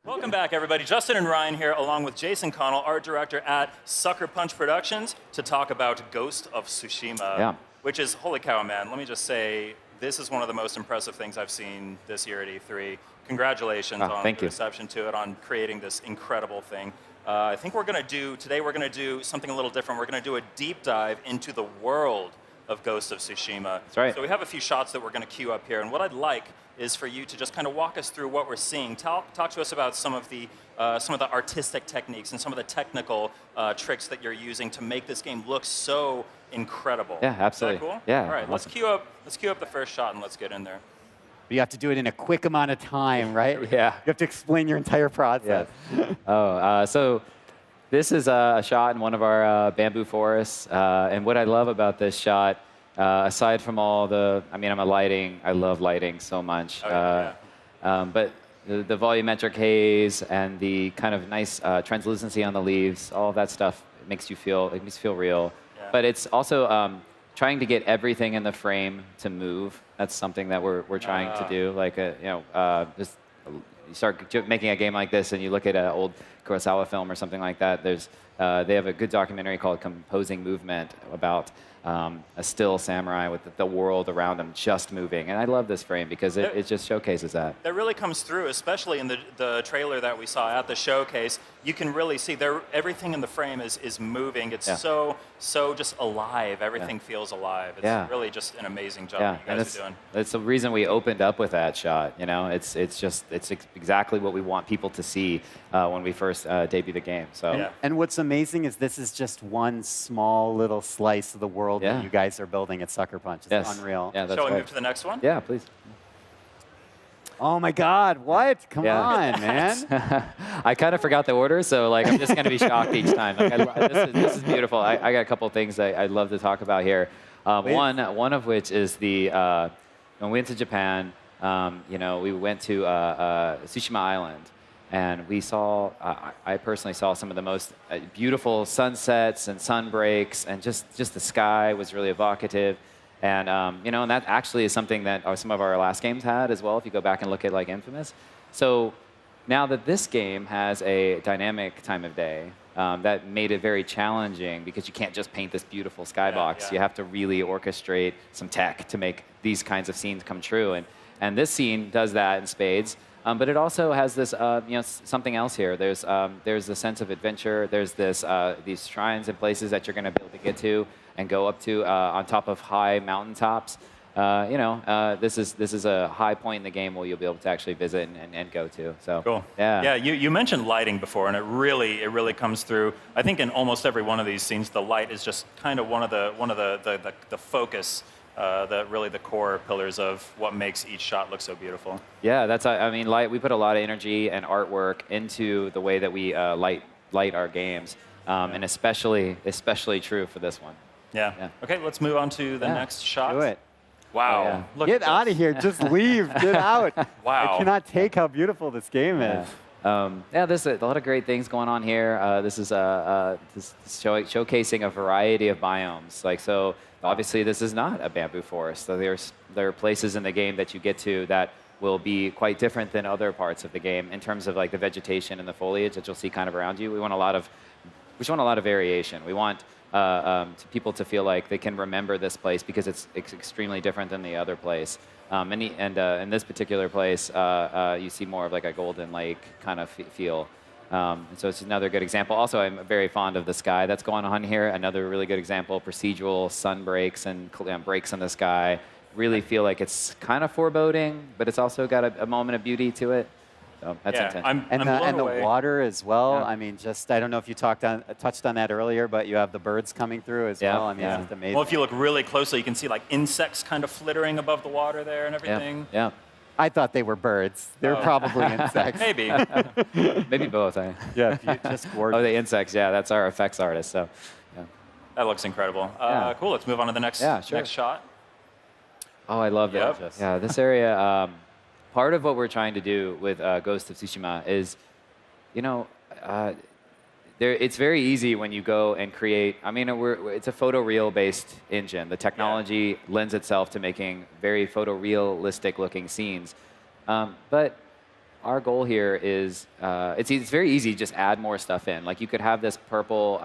Welcome back, everybody. Justin and Ryan here, along with Jason Connell, art director at Sucker Punch Productions, to talk about Ghost of Tsushima, which is, holy cow, man. Let me just say, this is one of the most impressive things I've seen this year at E3. Congratulations on the reception to it, on creating this incredible thing. I think today we're going to do something a little different. We're going to do a deep dive into the world of Ghost of Tsushima. That's right. So we have a few shots that we're going to queue up here, and what I'd like is for you to just kind of walk us through what we're seeing. Talk to us about some of the artistic techniques and some of the technical tricks that you're using to make this game look so incredible. Yeah, absolutely. Is that cool? Yeah. All right, awesome. let's queue up the first shot and let's get in there. But you have to do it in a quick amount of time, right? Yeah. You have to explain your entire process. Yeah. So this is a shot in one of our bamboo forests, and what I love about this shot, aside from all I love lighting so much. But the volumetric haze and the kind of nice translucency on the leaves, all of that stuff makes me feel real. Yeah. But it's also trying to get everything in the frame to move. That's something that we're trying to do. Like just you start making a game like this, and you look at an old Kurosawa film or something like that. They have a good documentary called Composing Movement about a still samurai with the world around him just moving. And I love this frame because it just showcases that. That really comes through, especially in the trailer that we saw at the showcase. You can really see everything in the frame is moving. It's so just alive. Everything feels alive. It's really just an amazing job that you guys are doing. That's the reason we opened up with that shot. You know, it's exactly what we want people to see when we first debut the game. So. And what's amazing is this is just one small little slice of the world that you guys are building at Sucker Punch. It's unreal. Yeah, Shall we move to the next one? Yeah, please. Oh my God! What? Come on, man! I kind of forgot the order, so like I'm just going to be shocked each time. Like, this is beautiful. I got a couple of things I'd love to talk about here. One of which is when we went to Japan. We went to Tsushima Island. And we saw, I personally saw some of the most beautiful sunsets and sun breaks, and just the sky was really evocative. And, and that actually is something that some of our last games had as well, if you go back and look at like Infamous. So now that this game has a dynamic time of day, that made it very challenging because you can't just paint this beautiful skybox. You have to really orchestrate some tech to make these kinds of scenes come true. And this scene does that in spades. But it also has this, something else here. There's a sense of adventure. There's these shrines and places that you're going to be able to get to and go up to on top of high mountaintops. This is a high point in the game where you'll be able to actually visit and go to. So cool. Yeah. Yeah. You mentioned lighting before, and it really comes through. I think in almost every one of these scenes, the light is just kind of one of the focus. Really the core pillars of what makes each shot look so beautiful. Yeah, light. We put a lot of energy and artwork into the way that we light our games, and especially true for this one. Yeah. Okay, let's move on to the next shot. Do it. Wow. Look, get out of here. Just leave. Get out. Wow. I cannot take how beautiful this game is. There's a lot of great things going on here. This is showcasing a variety of biomes. Obviously, this is not a bamboo forest. So there are places in the game that you get to that will be quite different than other parts of the game in terms of like the vegetation and the foliage that you'll see kind of around you. We want a lot of variation. We want people to feel like they can remember this place because it's extremely different than the other place. In this particular place, you see more of like a Golden Lake kind of feel. So it's another good example. Also, I'm very fond of the sky that's going on here. Another really good example, procedural sun breaks and breaks in the sky. Really feel like it's kind of foreboding, but it's also got a moment of beauty to it. So that's intense. And the water as well. Yeah. I mean, I don't know if you touched on that earlier, but you have the birds coming through as well. I mean, it's just amazing. Well, if you look really closely, you can see like insects kind of flittering above the water there and everything. Yeah. I thought they were birds. They're probably insects. Maybe. Maybe both. Yeah, just gorgeous. Oh, the insects. Yeah, that's our effects artist. So, yeah. That looks incredible. Cool. Let's move on to the next shot. Oh, I love that. Yeah, this area. Part of what we're trying to do with Ghost of Tsushima is, it's very easy when you go and create. I mean, it's a photoreal-based engine. The technology lends itself to making very photorealistic-looking scenes. But our goal here is it's very easy to just add more stuff in. Like you could have this purple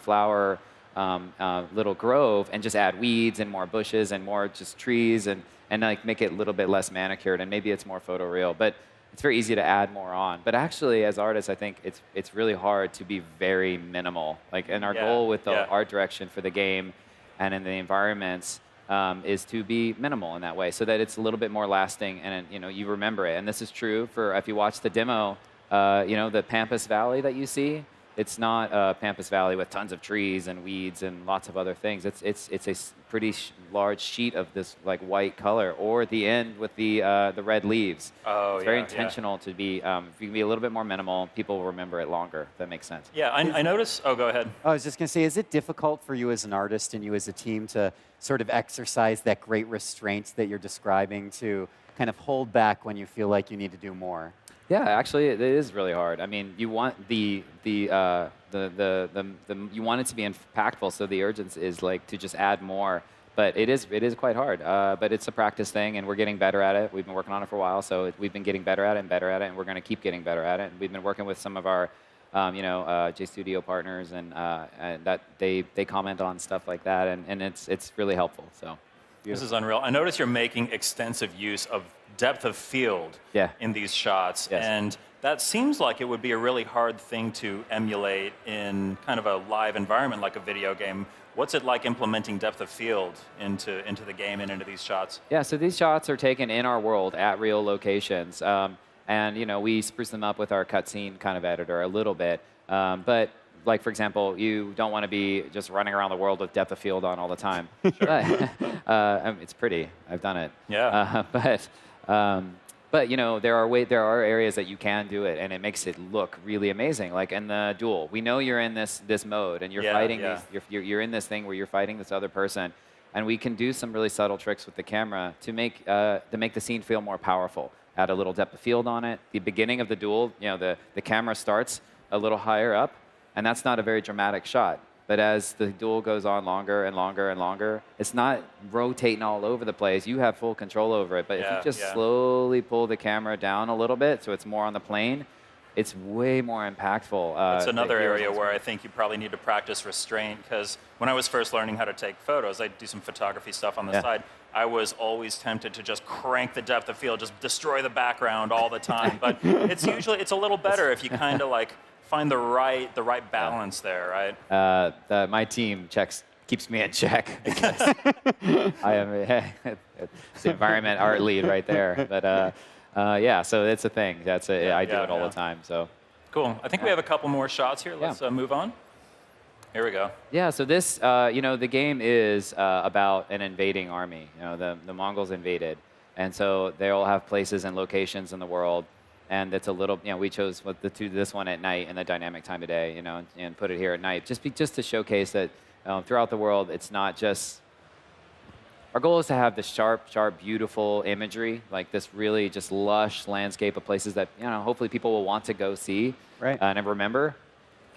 flower little grove and just add weeds and more bushes and more just trees and like make it a little bit less manicured, and maybe it's more photoreal. But it's very easy to add more on. But actually, as artists, I think it's really hard to be very minimal. Like, and our goal with the art direction for the game and in the environments is to be minimal in that way, so that it's a little bit more lasting and you remember it. And this is true for if you watch the demo, the Pampas Valley that you see. It's not Pampas Valley with tons of trees and weeds and lots of other things. It's a pretty large sheet of this like white color, or the end with the red leaves. Oh, it's very intentional to be. If you can be a little bit more minimal, people will remember it longer. If that makes sense. Yeah, I noticed. Oh, go ahead. I was just going to say, is it difficult for you as an artist and you as a team to sort of exercise that great restraint that you're describing, to kind of hold back when you feel like you need to do more? Yeah, actually, it is really hard. I mean, you want you want it to be impactful, so the urgency is like to just add more. But it is quite hard. But it's a practice thing, and we're getting better at it. We've been working on it for a while, so we've been getting better at it and better at it, and we're going to keep getting better at it. And we've been working with some of our J Studio partners, and that they comment on stuff like that, and it's really helpful. So. This is unreal. I notice you're making extensive use of depth of field in these shots, and that seems like it would be a really hard thing to emulate in kind of a live environment like a video game. What's it like implementing depth of field into the game and into these shots? Yeah, so these shots are taken in our world at real locations, and we spruce them up with our cutscene kind of editor a little bit, but. Like, for example, you don't want to be just running around the world with depth of field on all the time. Sure. But, it's pretty. I've done it. Yeah. But there are areas that you can do it, and it makes it look really amazing. Like in the duel, we know you're in this mode, and you're fighting you're in this thing where you're fighting this other person, and we can do some really subtle tricks with the camera to make the scene feel more powerful. Add a little depth of field on it. The beginning of the duel, the camera starts a little higher up. And that's not a very dramatic shot. But as the duel goes on longer and longer and longer, it's not rotating all over the place. You have full control over it. But if you just slowly pull the camera down a little bit so it's more on the plane, it's way more impactful. It's another area where I think you probably need to practice restraint, because when I was first learning how to take photos, I do some photography stuff on the side. I was always tempted to just crank the depth of field, just destroy the background all the time. But it's a little better if you kind of like find the right balance there, right? My team keeps me in check because I am it's the environment art lead right there. But so it's a thing. I do it all the time. So cool. I think we have a couple more shots here. Let's move on. Here we go. Yeah. So this, the game is about an invading army. The Mongols invaded, and so they all have places and locations in the world. And it's a little, we chose this one at night in the dynamic time of day, and put it here at night, just to showcase that throughout the world, it's not just. Our goal is to have this sharp, beautiful imagery, like this really just lush landscape of places that hopefully people will want to go see, and remember,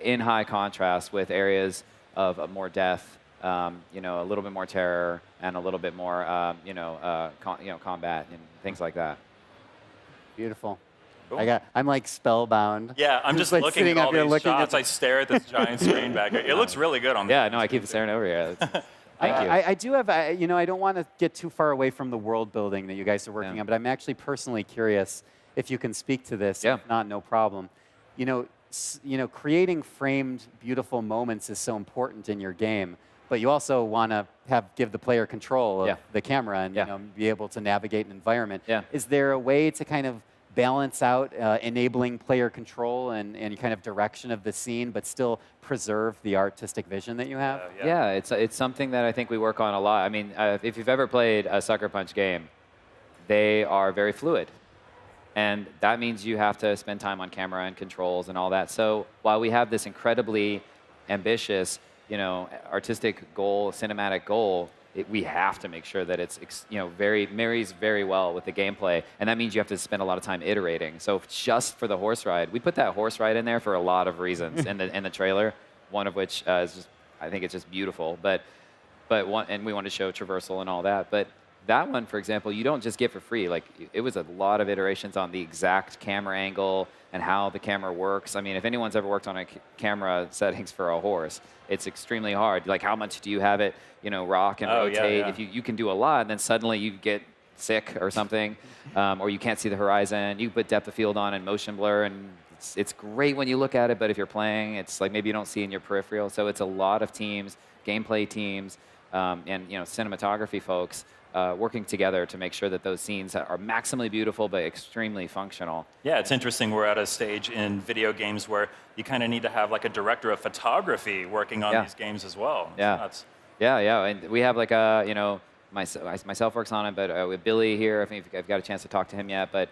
in high contrast with areas of more death, a little bit more terror, and a little bit more, combat and things like that. Beautiful. I'm like spellbound. Yeah, I'm just like looking at all these shots. The... I stare at this giant screen back here. It looks really good on. Yeah, no, I keep staring over here. Thank you. I do have, I don't want to get too far away from the world building that you guys are working on, but I'm actually personally curious if you can speak to this. Yeah. If not, no problem. Creating framed, beautiful moments is so important in your game, but you also want to give the player control of the camera and be able to navigate an environment. Yeah. Is there a way to kind of balance out enabling player control and kind of direction of the scene, but still preserve the artistic vision that you have? Yeah, it's something that I think we work on a lot. I mean, if you've ever played a Sucker Punch game, they are very fluid. And that means you have to spend time on camera and controls and all that. So while we have this incredibly ambitious, artistic goal, cinematic goal, we have to make sure that it's marries very well with the gameplay, and that means you have to spend a lot of time iterating. So just for the horse ride, we put that horse ride in there for a lot of reasons in the trailer. One of which is just, I think it's just beautiful. And we want to show traversal and all that. But that one, for example, you don't just get for free. Like, it was a lot of iterations on the exact camera angle and how the camera works. I mean, if anyone's ever worked on a camera settings for a horse, it's extremely hard. Like, how much do you have it, rock and rotate? Yeah. If you can do a lot, and then suddenly you get sick or something, or you can't see the horizon. You put depth of field on and motion blur, and it's great when you look at it, but if you're playing, it's like maybe you don't see in your peripheral. So it's a lot of teams, gameplay teams, and cinematography folks working together to make sure that those scenes are maximally beautiful but extremely functional. Yeah, it's interesting. We're at a stage in video games where you kind of need to have like a director of photography working on these games as well. Yeah, and we have like myself works on it, but with Billy here, I think I've got a chance to talk to him yet, but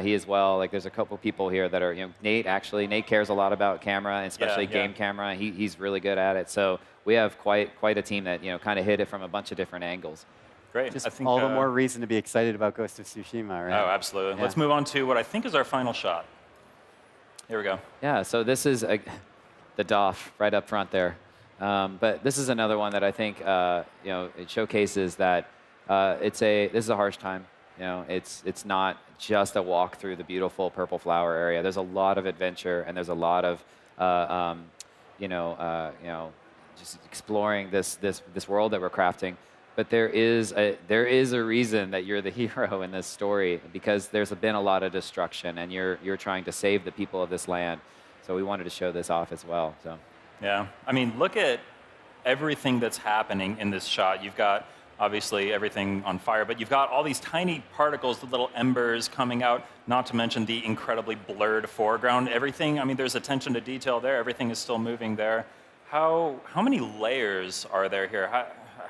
he as well. Like, there's a couple people here that are, Nate cares a lot about camera, and especially game camera. He's really good at it. So we have quite a team that kind of hit it from a bunch of different angles. Great. Just I think, all the more reason to be excited about Ghost of Tsushima, right? Oh, absolutely. Yeah. Let's move on to what I think is our final shot. Here we go. Yeah, so this is the DOF right up front there. But this is another one that I think it showcases that this is a harsh time. It's not just a walk through the beautiful purple flower area. There's a lot of adventure, and there's a lot of just exploring this world that we're crafting. But there is a reason that you're the hero in this story, because there's been a lot of destruction, and you're trying to save the people of this land. So we wanted to show this off as well. So. Yeah, I mean, look at everything that's happening in this shot. You've got obviously everything on fire, but you've got all these tiny particles, the little embers coming out, not to mention the incredibly blurred foreground. Everything, I mean, there's attention to detail there. Everything is still moving there. How many layers are there here?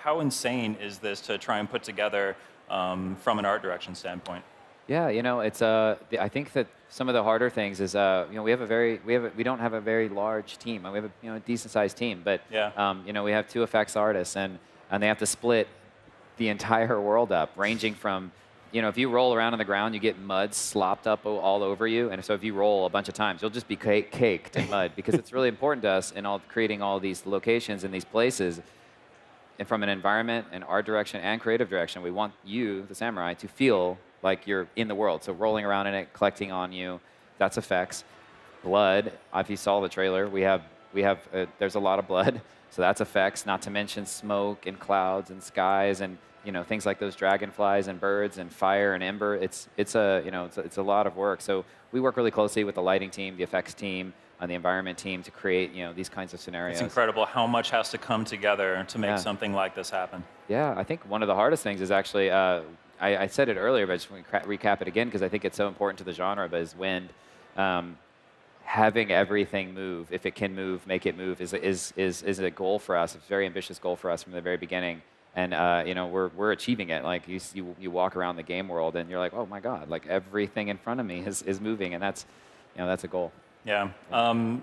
How insane is this to try and put together from an art direction standpoint? Yeah, it's I think that some of the harder things is we don't have a very large team. We have a decent sized team, but we have 2 effects artists, and they have to split the entire world up, ranging from if you roll around on the ground, you get mud slopped up all over you, and so if you roll a bunch of times, you'll just be caked in mud, because it's really important to us in creating all these locations and these places. And from an environment and art direction and creative direction, we want you, the samurai, to feel like you're in the world. So rolling around in it, collecting on you, that's effects. Blood, if you saw the trailer, there's a lot of blood, so that's effects. Not to mention smoke and clouds and skies and things like those dragonflies and birds and fire and ember. It's a lot of work. So we work really closely with the lighting team, the effects team, on the environment team to create these kinds of scenarios. It's incredible how much has to come together to make something like this happen. Yeah, I think one of the hardest things is actually, I said it earlier, but I just want to recap it again because I think it's so important to the genre, but is wind. Having everything move, if it can move, make it move, is a goal for us. It's a very ambitious goal for us from the very beginning. And we're achieving it. Like you walk around the game world and you're like, oh my God, like everything in front of me is moving, and that's a goal. Yeah.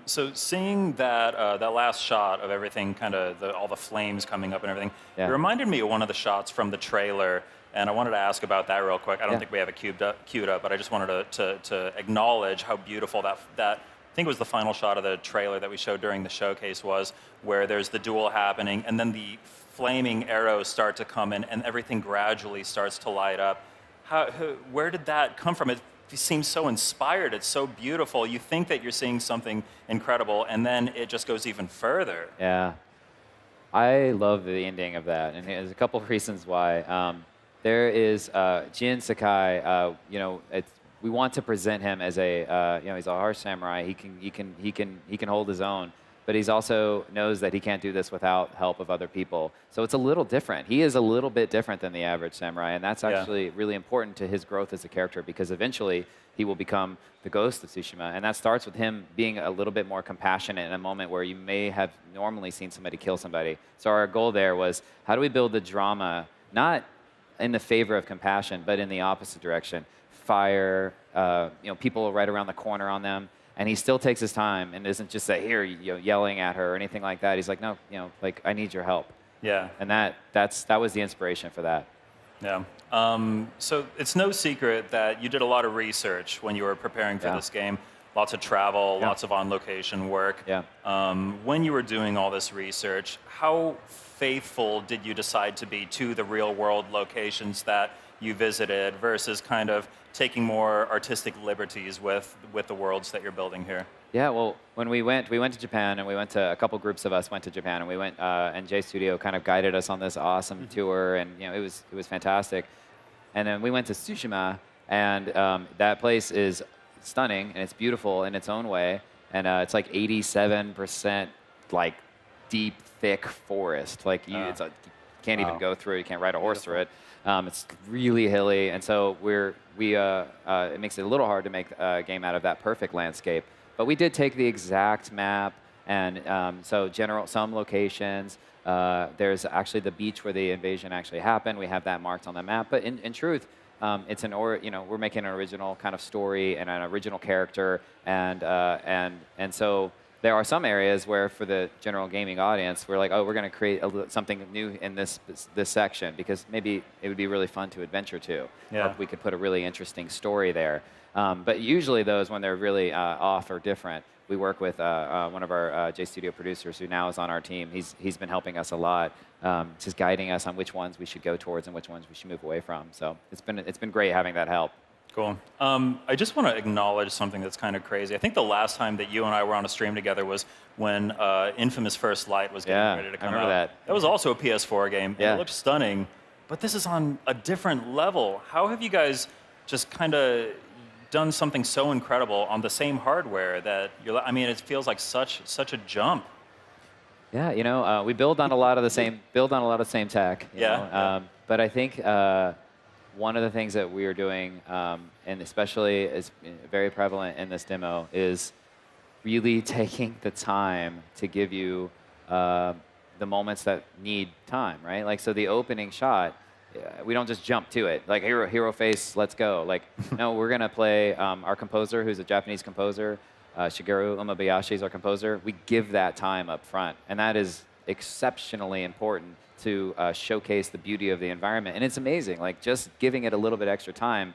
So seeing that last shot of everything, kind of all the flames coming up and everything, it reminded me of one of the shots from the trailer, and I wanted to ask about that real quick. I don't think we have it queued up, but I just wanted to acknowledge how beautiful that I think it was the final shot of the trailer that we showed during the showcase was, where there's the duel happening, and then the flaming arrows start to come in, and everything gradually starts to light up. Where did that come from? It seems so inspired. It's so beautiful. You think that you're seeing something incredible, and then it just goes even further. Yeah. I love the ending of that, and there's a couple of reasons why. There is Jin Sakai. We want to present him as he's a harsh samurai. He can hold his own, but he's also knows that he can't do this without help of other people. So it's a little different. He is a little bit different than the average samurai, and that's actually really important to his growth as a character, because eventually he will become the Ghost of Tsushima, and that starts with him being a little bit more compassionate in a moment where you may have normally seen somebody kill somebody. So our goal there was, how do we build the drama, not in the favor of compassion, but in the opposite direction? Fire, people right around the corner on them. And he still takes his time and isn't just here, yelling at her or anything like that. He's like, no, I need your help. Yeah. And that was the inspiration for that. Yeah. So it's no secret that you did a lot of research when you were preparing for this game. lots of travel, Yeah. lots of on-location work. Yeah. When you were doing all this research, how faithful did you decide to be to the real-world locations that you visited versus kind of taking more artistic liberties with the worlds that you're building here? Yeah, well, when we went to Japan, and we went to a couple groups of us went to Japan, and we went, and J Studio kind of guided us on this awesome tour, and it was fantastic. And then we went to Tsushima, and that place is stunning, and it's beautiful in its own way, and it's like 87% like deep, thick forest. Like you can't even go through it. You can't ride a horse through it. It's really hilly, and so it makes it a little hard to make a game out of that perfect landscape. But we did take the exact map, and so some locations. There's actually the beach where the invasion actually happened. We have that marked on the map. But in truth, it's we're making an original kind of story and an original character, and so there are some areas where, for the general gaming audience, we're like, oh, we're going to create something new in this section because maybe it would be really fun to adventure to. Yeah. Or we could put a really interesting story there. But usually those, when they're really off or different, we work with one of our J Studio producers who now is on our team. He's been helping us a lot, just guiding us on which ones we should go towards and which ones we should move away from. So it's been great having that help. Cool. I just want to acknowledge something that's kind of crazy. I think the last time that you and I were on a stream together was when Infamous First Light was getting ready to come out. I remember that. That was also a PS4 game. Yeah. It looked stunning, but this is on a different level. How have you guys just kind of done something so incredible on the same hardware that I mean, it feels like such a jump. Yeah, we build on a lot of the same tech. You know? But I think one of the things that we are doing, and especially is very prevalent in this demo, is really taking the time to give you the moments that need time, right? Like, so the opening shot, we don't just jump to it. Like, hero face, let's go. Like, no, we're going to play our composer, who's a Japanese composer. Shigeru Umebayashi is our composer. We give that time up front, and that is exceptionally important to showcase the beauty of the environment. And it's amazing. Like, just giving it a little bit extra time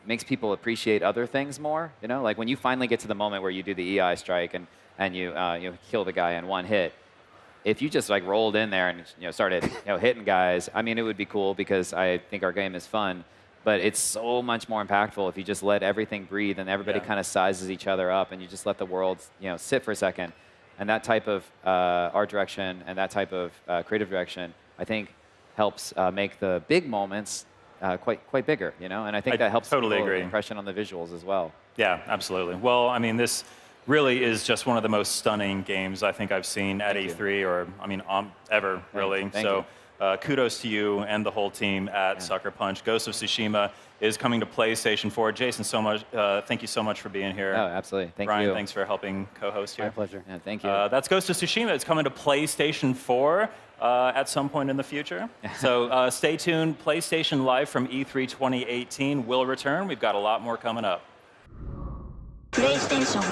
makes people appreciate other things more. Like when you finally get to the moment where you do the EI strike and you kill the guy in one hit. If you just like rolled in there and started hitting guys, I mean, it would be cool because I think our game is fun. But it's so much more impactful if you just let everything breathe and everybody kind of sizes each other up, and you just let the world sit for a second. And that type of art direction and that type of creative direction, I think, helps make the big moments quite bigger. And I think that helps totally people agree. Impression on the visuals as well. Yeah, absolutely. Well, I mean, this really is just one of the most stunning games I think I've seen at E3 or, I mean, ever, really. Thank you. Kudos to you and the whole team at Sucker Punch. Ghost of Tsushima is coming to PlayStation 4. Jason, thank you so much for being here. Oh, absolutely. Thank you. Ryan, thanks for helping co-host here. My pleasure. Yeah, thank you. That's Ghost of Tsushima. It's coming to PlayStation 4 at some point in the future. So stay tuned. PlayStation Live from E3 2018 will return. We've got a lot more coming up. PlayStation